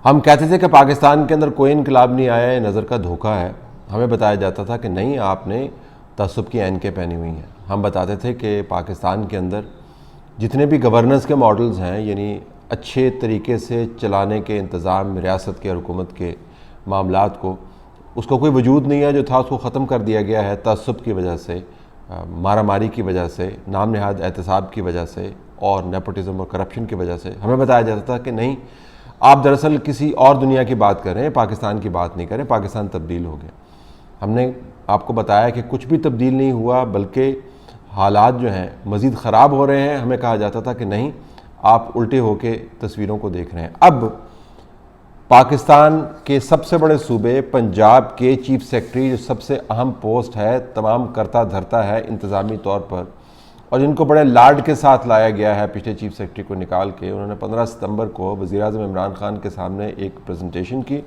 ہم کہتے تھے کہ پاکستان کے اندر کوئی انقلاب نہیں آیا، یہ نظر کا دھوکہ ہے. ہمیں بتایا جاتا تھا کہ نہیں، آپ نے تعصب کی اینکیں پہنی ہوئی ہیں. ہم بتاتے تھے کہ پاکستان کے اندر جتنے بھی گورننس کے ماڈلز ہیں، یعنی اچھے طریقے سے چلانے کے انتظام، ریاست کے حکومت کے معاملات کو، اس کا کوئی وجود نہیں ہے. جو تھا اس کو ختم کر دیا گیا ہے تعصب کی وجہ سے، مارا ماری کی وجہ سے، نام نہاد احتساب کی وجہ سے، اور نیپوٹزم اور کرپشن کی وجہ سے. ہمیں بتایا جاتا تھا کہ نہیں، آپ دراصل کسی اور دنیا کی بات کر رہے ہیں، پاکستان کی بات نہیں کریں، پاکستان تبدیل ہو گیا. ہم نے آپ کو بتایا کہ کچھ بھی تبدیل نہیں ہوا، بلکہ حالات جو ہیں مزید خراب ہو رہے ہیں. ہمیں کہا جاتا تھا کہ نہیں، آپ الٹے ہو کے تصویروں کو دیکھ رہے ہیں. اب پاکستان کے سب سے بڑے صوبے پنجاب کے چیف سیکرٹری، جو سب سے اہم پوسٹ ہے، تمام کرتا دھرتا ہے انتظامی طور پر، اور جن کو بڑے لاڈ کے ساتھ لایا گیا ہے پچھلے چیف سیکرٹری کو نکال کے، انہوں نے 15 ستمبر کو وزیراعظم عمران خان کے سامنے ایک پریزنٹیشن کی.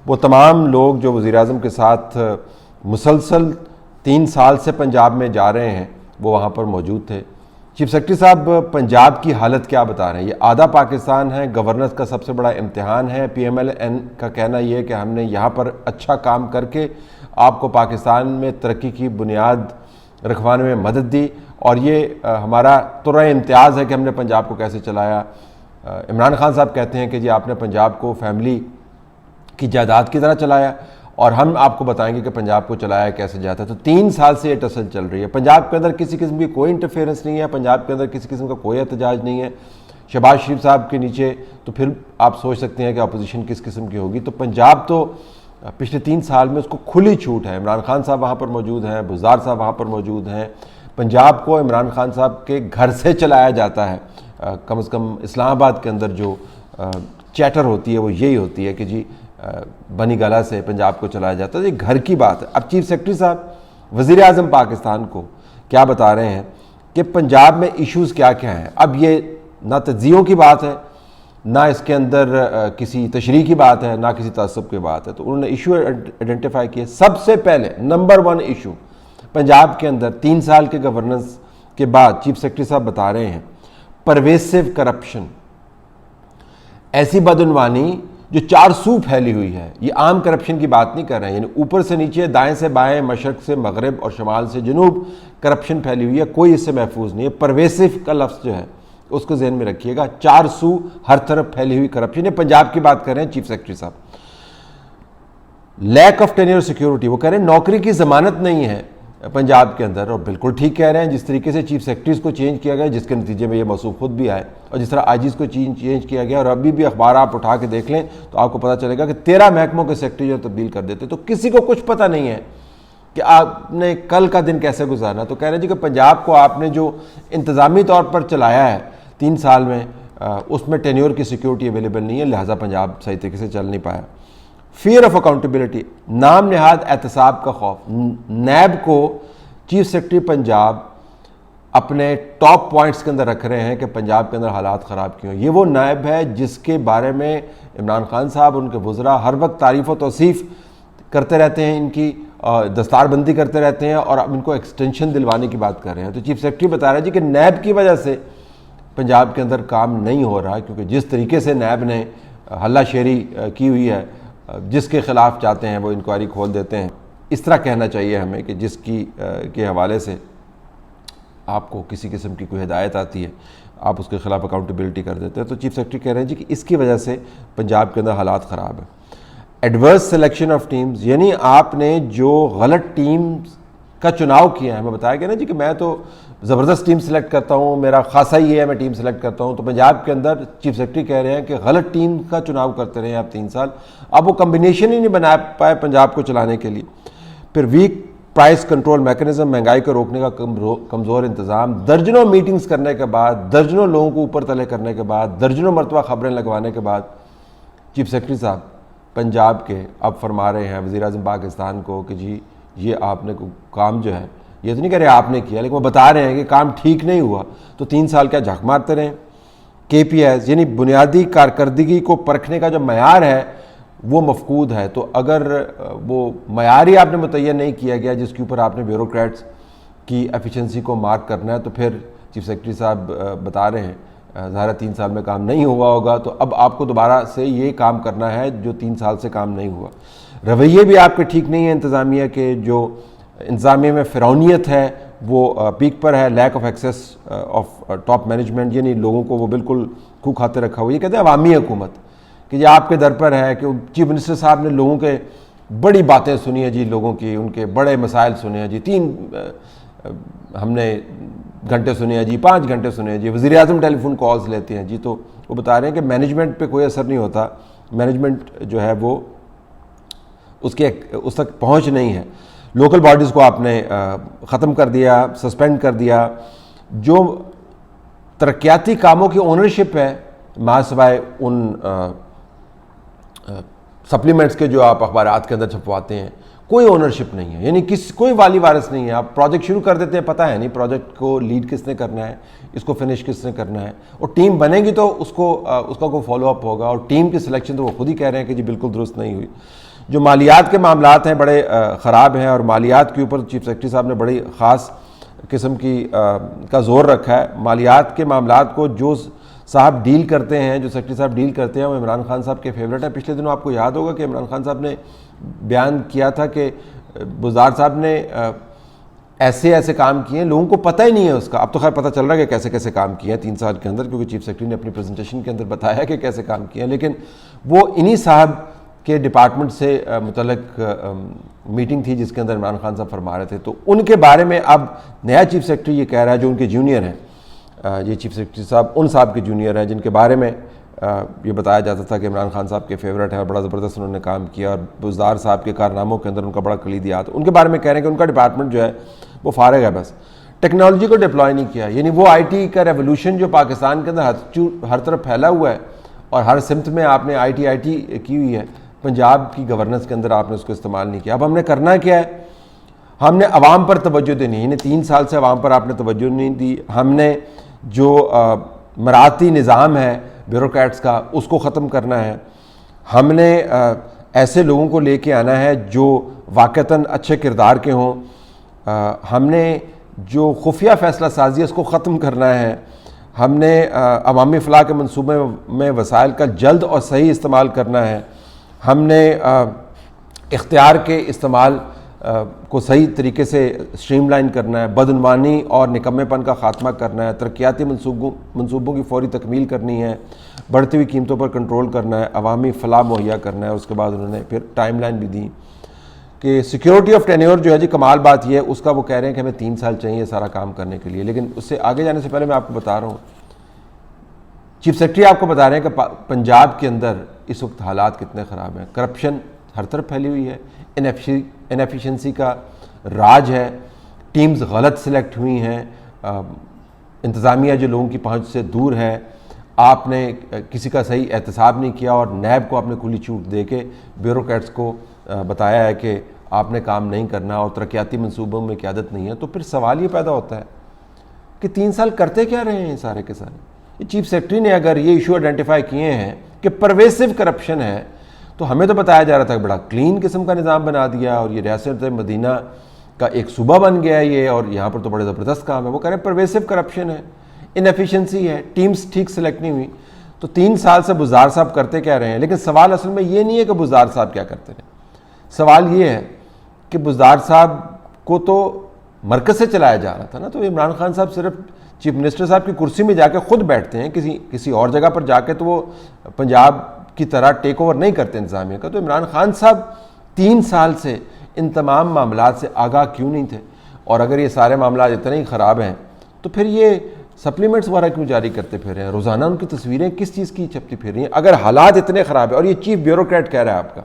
وہ تمام لوگ جو وزیراعظم کے ساتھ مسلسل 3 سال سے پنجاب میں جا رہے ہیں، وہ وہاں پر موجود تھے. چیف سیکرٹری صاحب پنجاب کی حالت کیا بتا رہے ہیں؟ یہ آدھا پاکستان ہے، گورننس کا سب سے بڑا امتحان ہے. پی ایم ایل این کا کہنا یہ ہے کہ ہم نے یہاں پر اچھا کام کر کے آپ کو پاکستان میں ترقی کی بنیاد رکھوانے میں مدد دی، اور یہ ہمارا طرح امتیاز ہے کہ ہم نے پنجاب کو کیسے چلایا. عمران خان صاحب کہتے ہیں کہ جی آپ نے پنجاب کو فیملی کی جائیداد کی طرح چلایا، اور ہم آپ کو بتائیں گے کہ پنجاب کو چلایا کیسے جاتا ہے. تو 3 سال سے یہ ٹسل چل رہی ہے. پنجاب کے اندر کسی قسم کی کوئی انٹرفیئرنس نہیں ہے، پنجاب کے اندر کسی قسم کا کوئی احتجاج نہیں ہے. شہباز شریف صاحب کے نیچے تو پھر آپ سوچ سکتے ہیں کہ اپوزیشن کس قسم کی ہوگی. تو پنجاب تو پچھلے 3 سال میں اس کو کھلی چھوٹ ہے. عمران خان صاحب وہاں پر موجود ہیں، بزدار صاحب وہاں پر موجود ہیں. پنجاب کو عمران خان صاحب کے گھر سے چلایا جاتا ہے. کم از کم اسلام آباد کے اندر جو چیٹر ہوتی ہے وہ یہی ہوتی ہے کہ جی بنی گالہ سے پنجاب کو چلایا جاتا ہے. یہ گھر کی بات ہے. اب چیف سیکرٹری صاحب وزیر اعظم پاکستان کو کیا بتا رہے ہیں کہ پنجاب میں ایشوز کیا کیا ہیں. اب یہ نہ تجزیوں کی بات ہے، نہ اس کے اندر کسی تشریح کی بات ہے، نہ کسی تعصب کی بات ہے. تو انہوں نے ایشو آئیڈینٹیفائی کیے. سب سے پہلے نمبر 1 ایشو پنجاب کے اندر 3 سال کے گورننس کے بعد چیف سیکرٹری صاحب بتا رہے ہیں پرویسو کرپشن، ایسی بدعنوانی جو 4 سو پھیلی ہوئی ہے. یہ عام کرپشن کی بات نہیں کر رہے ہیں، یعنی اوپر سے نیچے، دائیں سے بائیں، مشرق سے مغرب اور شمال سے جنوب کرپشن پھیلی ہوئی ہے. کوئی اس سے محفوظ نہیں ہے. پرویسو کا لفظ جو ہے اس کو ذہن میں رکھیے گا. 4 سو ہر طرف پھیلی ہوئی کرپشن. یہ پنجاب کی بات کر رہے ہیں چیف سیکرٹری صاحب. لیک آف ٹینیور سیکیورٹی، وہ کہہ رہے ہیں نوکری کی ضمانت نہیں ہے پنجاب کے اندر. اور بالکل ٹھیک کہہ رہے ہیں. جس طریقے سے چیف سیکرٹریز کو چینج کیا گیا، جس کے نتیجے میں یہ موصوف خود بھی آئے، اور جس طرح آئی جیز کو چینج کیا گیا، اور ابھی بھی اخبار آپ اٹھا کے دیکھ لیں تو آپ کو پتہ چلے گا کہ 13 محکموں کے سیکرٹری جو تبدیل کر دیتے. تو کسی کو کچھ پتہ نہیں ہے کہ آپ نے کل کا دن کیسے گزارنا. تو کہہ رہے ہیں جی کہ پنجاب کو آپ نے جو انتظامی طور پر چلایا ہے 3 سال میں، اس میں ٹینیور کی سیکیورٹی اویلیبل نہیں ہے، لہٰذا پنجاب صحیح طریقے سے چل نہیں پایا. فیئر آف اکاؤنٹیبلٹی، نام نہاد احتساب کا خوف. نیب کو چیف سیکرٹری پنجاب اپنے ٹاپ پوائنٹس کے اندر رکھ رہے ہیں کہ پنجاب کے اندر حالات خراب کیوں. یہ وہ نیب ہے جس کے بارے میں عمران خان صاحب اور ان کے وزراء ہر وقت تعریف و توصیف کرتے رہتے ہیں، ان کی دستار بندی کرتے رہتے ہیں، اور اب ان کو ایکسٹینشن دلوانے کی بات کر رہے ہیں. تو چیف سیکرٹری بتا رہے ہیں جی کہ نیب کی وجہ سے پنجاب کے اندر کام نہیں ہو رہا، کیونکہ جس طریقے سے نیب نے ہلہ شیری کی ہوئی ہے، جس کے خلاف چاہتے ہیں وہ انکوائری کھول دیتے ہیں. اس طرح کہنا چاہیے ہمیں کہ جس کی کے حوالے سے آپ کو کسی قسم کی کوئی ہدایت آتی ہے، آپ اس کے خلاف اکاؤنٹیبلٹی کر دیتے ہیں. تو چیف سیکرٹری کہہ رہے ہیں جی کہ اس کی وجہ سے پنجاب کے اندر حالات خراب ہیں. ایڈورس سلیکشن آف ٹیمز، یعنی آپ نے جو غلط ٹیمز کا چناؤ کیا ہے. ہمیں بتایا گیا نا جی کہ میں تو زبردست ٹیم سلیکٹ کرتا ہوں، میرا خاصہ ہی ہے میں ٹیم سلیکٹ کرتا ہوں. تو پنجاب کے اندر چیف سیکرٹری کہہ رہے ہیں کہ غلط ٹیم کا چناؤ کرتے رہے آپ 3 سال. اب وہ کمبینیشن ہی نہیں بنا پائے پنجاب کو چلانے کے لیے. پھر ویک پرائس کنٹرول میکنزم، مہنگائی کو روکنے کا کمزور انتظام. درجنوں میٹنگز کرنے کے بعد، درجنوں لوگوں کو اوپر تلے کرنے کے بعد، درجنوں مرتبہ خبریں لگوانے کے بعد چیف سیکرٹری صاحب پنجاب کے اب فرما رہے ہیں وزیر اعظم پاکستان کو کہ جی یہ آپ نے کام جو ہے، یہ تو نہیں کہہ رہے آپ نے کیا، لیکن وہ بتا رہے ہیں کہ کام ٹھیک نہیں ہوا. تو 3 سال کیا جھک مارتے رہے. کے پی ایز، یعنی بنیادی کارکردگی کو پرکھنے کا جو معیار ہے وہ مفقود ہے. تو اگر وہ معیار ہی آپ نے متعین نہیں کیا گیا جس کے اوپر آپ نے بیوروکریٹس کی ایفیشنسی کو مارک کرنا ہے، تو پھر چیف سیکرٹری صاحب بتا رہے ہیں ظاہر 3 سال میں کام نہیں ہوا ہوگا تو اب آپ کو دوبارہ سے یہ کام کرنا ہے جو 3 سال سے کام نہیں ہوا. رویے بھی آپ کے ٹھیک نہیں ہیں انتظامیہ کے, جو انتظامیہ میں فرعونیت ہے وہ پیک پر ہے, lack of access of top management, یعنی لوگوں کو وہ بالکل کھو کھاتے رکھا ہوا. یہ کہتے ہیں عوامی حکومت کہ یہ آپ کے در پر ہے کہ چیف منسٹر صاحب نے لوگوں کے بڑی باتیں سنی ہیں جی, لوگوں کی ان کے بڑے مسائل سنے ہیں جی, 3 ہم نے گھنٹے سنے ہیں جی, 5 گھنٹے سنے ہیں جی. وزیر اعظم ٹیلی فون کالز لیتے ہیں جی, تو وہ بتا رہے ہیں کہ مینجمنٹ پہ کوئی اثر نہیں ہوتا, مینجمنٹ جو ہے وہ اس تک پہنچ نہیں ہے. لوکل باڈیز کو آپ نے ختم کر دیا, سسپینڈ کر دیا. جو ترقیاتی کاموں کی اونرشپ ہے ماں سوائے ان سپلیمنٹس کے جو آپ اخبارات کے اندر چھپواتے ہیں, کوئی اونرشپ نہیں ہے, یعنی کوئی والی وارث نہیں ہے. آپ پروجیکٹ شروع کر دیتے ہیں, پتہ ہے نہیں پروجیکٹ کو لیڈ کس نے کرنا ہے, اس کو فنش کس نے کرنا ہے, اور ٹیم بنے گی تو اس کا کوئی فالو اپ ہوگا, اور ٹیم کی سلیکشن تو وہ خود ہی کہہ رہے ہیں کہ جی بالکل درست نہیں ہوئی. جو مالیات کے معاملات ہیں بڑے خراب ہیں, اور مالیات کے اوپر چیف سیکرٹری صاحب نے بڑی خاص قسم کا زور رکھا ہے. مالیات کے معاملات کو جو صاحب ڈیل کرتے ہیں, جو سیکرٹری صاحب ڈیل کرتے ہیں, وہ عمران خان صاحب کے فیوریٹ ہے. پچھلے دنوں آپ کو یاد ہوگا کہ عمران خان صاحب نے بیان کیا تھا کہ بزدار صاحب نے ایسے کام کیے ہیں, لوگوں کو پتہ ہی نہیں ہے اس کا. اب تو خیر پتہ چل رہا ہے کہ کیسے کام کیے ہیں 3 سال کے اندر, کیونکہ چیف سیکرٹری نے اپنی پریزنٹیشن کے اندر بتایا کہ کیسے کام کیے ہیں. لیکن وہ انہی صاحب کے ڈپارٹمنٹ سے متعلق میٹنگ تھی جس کے اندر عمران خان صاحب فرما رہے تھے, تو ان کے بارے میں اب نیا چیف سیکرٹری یہ کہہ رہا ہے, جو ان کے جونیئر ہیں, یہ چیف سیکرٹری صاحب ان صاحب کے جونیئر ہیں جن کے بارے میں یہ بتایا جاتا تھا کہ عمران خان صاحب کے فیوریٹ ہے اور بڑا زبردست انہوں نے کام کیا, اور بزدار صاحب کے کارناموں کے اندر ان کا بڑا کلیدی ہاتھ. ان کے بارے میں کہہ رہے ہیں کہ ان کا ڈپارٹمنٹ جو ہے وہ فارغ ہے, بس ٹیکنالوجی کو ڈپلوائے نہیں کیا. یعنی وہ آئی ٹی کا ریولوشن جو پاکستان کے اندر ہر طرف پھیلا ہوا ہے, اور ہر سمت میں آپ نے آئی ٹی کی ہوئی ہے, پنجاب کی گورننس کے اندر آپ نے اس کو استعمال نہیں کیا. اب ہم نے کرنا کیا ہے, ہم نے عوام پر توجہ دینی ہے. یعنی 3 سال سے عوام پر آپ نے توجہ نہیں دی. ہم نے جو مراعاتی نظام ہے بیوروکریٹس کا, اس کو ختم کرنا ہے. ہم نے ایسے لوگوں کو لے کے آنا ہے جو واقعتاً اچھے کردار کے ہوں. ہم نے جو خفیہ فیصلہ سازی ہے اس کو ختم کرنا ہے. ہم نے عوامی فلاح کے منصوبے میں وسائل کا جلد اور صحیح استعمال کرنا ہے. ہم نے اختیار کے استعمال کو صحیح طریقے سے اسٹریم لائن کرنا ہے. بدعنوانی اور نکمے پن کا خاتمہ کرنا ہے. ترقیاتی منصوبوں کی فوری تکمیل کرنی ہے. بڑھتی ہوئی قیمتوں پر کنٹرول کرنا ہے. عوامی فلاح مہیا کرنا ہے. اس کے بعد انہوں نے پھر ٹائم لائن بھی دی کہ سیکیورٹی آف ٹینیور جو ہے جی, کمال بات یہ ہے, اس کا وہ کہہ رہے ہیں کہ ہمیں 3 سال چاہیے سارا کام کرنے کے لیے. لیکن اس سے آگے جانے سے پہلے میں آپ کو بتا رہا ہوں, چیف سیکرٹری آپ کو بتا رہے ہیں کہ پنجاب کے اندر اس وقت حالات کتنے خراب ہیں. کرپشن ہر طرف پھیلی ہوئی ہے, انیفیشنسی کا راج ہے, ٹیمز غلط سلیکٹ ہوئی ہیں, انتظامیہ جو لوگوں کی پہنچ سے دور ہے. آپ نے کسی کا صحیح احتساب نہیں کیا, اور نیب کو آپ نے کھلی چھوٹ دے کے بیوروکریٹس کو بتایا ہے کہ آپ نے کام نہیں کرنا, اور ترقیاتی منصوبوں میں قیادت نہیں ہے. تو پھر سوال یہ پیدا ہوتا ہے کہ 3 سال کرتے کیا رہے ہیں سارے کے سارے. چیف سیکرٹری نے اگر یہ ایشو آئیڈینٹیفائی کیے ہیں کہ پرویسو کرپشن ہے, تو ہمیں تو بتایا جا رہا تھا کہ بڑا کلین قسم کا نظام بنا دیا, اور یہ ریاست مدینہ کا ایک صوبہ بن گیا ہے یہ, اور یہاں پر تو بڑے زبردست کام ہے. وہ کہہ رہے ہیں پرویسو کرپشن ہے, انیفیشنسی ہے, ٹیمز ٹھیک سلیکٹ نہیں ہوئی. تو 3 سال سے بزدار صاحب کرتے کیا رہے ہیں. لیکن سوال اصل میں یہ نہیں ہے کہ بزدار صاحب کیا کرتے ہیں, سوال یہ ہے کہ بزدار صاحب کو تو مرکز سے چلایا جا رہا تھا نا. تو عمران خان صاحب صرف چیف منسٹر صاحب کی کرسی میں جا کے خود بیٹھتے ہیں, کسی اور جگہ پر جا کے تو وہ پنجاب کی طرح ٹیک اوور نہیں کرتے انتظامیہ کا. تو عمران خان صاحب 3 سال سے ان تمام معاملات سے آگاہ کیوں نہیں تھے؟ اور اگر یہ سارے معاملات اتنے ہی خراب ہیں تو پھر یہ سپلیمنٹس وغیرہ کیوں جاری کرتے پھر رہے ہیں؟ روزانہ ان کی تصویریں کس چیز کی چھپتی پھر رہی ہیں اگر حالات اتنے خراب ہیں؟ اور یہ چیف بیوروکریٹ کہہ رہا ہے آپ کا.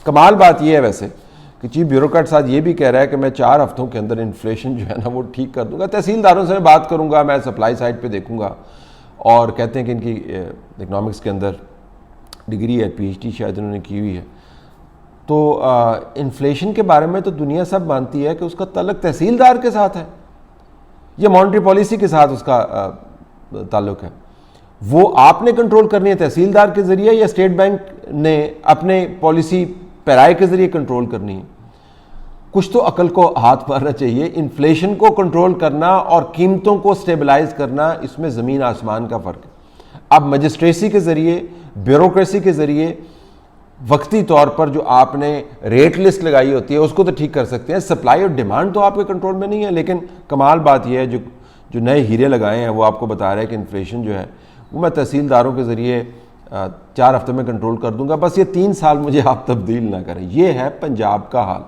کمال بات یہ ہے ویسے کہ چیف بیوروکریٹ صاحب یہ بھی کہہ رہا ہے کہ میں 4 ہفتوں کے اندر انفلیشن جو ہے نا وہ ٹھیک کر دوں گا. تحصیلداروں سے میں بات کروں گا, میں سپلائی سائڈ پہ دیکھوں گا. اور کہتے ہیں کہ ان کی اکنامکس کے اندر ڈگری ہے, PhD شاید انہوں نے کی ہوئی ہے. تو انفلیشن کے بارے میں تو دنیا سب مانتی ہے کہ اس کا تعلق تحصیلدار کے ساتھ ہے, یہ مانیٹری پالیسی کے ساتھ اس کا تعلق ہے. وہ آپ نے کنٹرول کرنی ہے تحصیلدار کے ذریعے, یا اسٹیٹ بینک نے اپنے پالیسی پیرائے کے ذریعے کنٹرول کرنی ہے؟ کچھ تو عقل کو ہاتھ مارنا چاہیے. انفلیشن کو کنٹرول کرنا اور قیمتوں کو سٹیبلائز کرنا, اس میں زمین آسمان کا فرق ہے. اب مجسٹریسی کے ذریعے، بیوروکریسی کے ذریعے وقتی طور پر جو آپ نے ریٹ لسٹ لگائی ہوتی ہے اس کو تو ٹھیک کر سکتے ہیں، سپلائی اور ڈیمانڈ تو آپ کے کنٹرول میں نہیں ہے۔ لیکن کمال بات یہ ہے جو نئے ہیرے لگائے ہیں وہ آپ کو بتا رہا ہے کہ انفلیشن جو ہے وہ میں تحصیلداروں کے ذریعے 4 ہفتے میں کنٹرول کر دوں گا، بس یہ 3 سال مجھے آپ تبدیل نہ کریں۔ یہ ہے پنجاب کا حال۔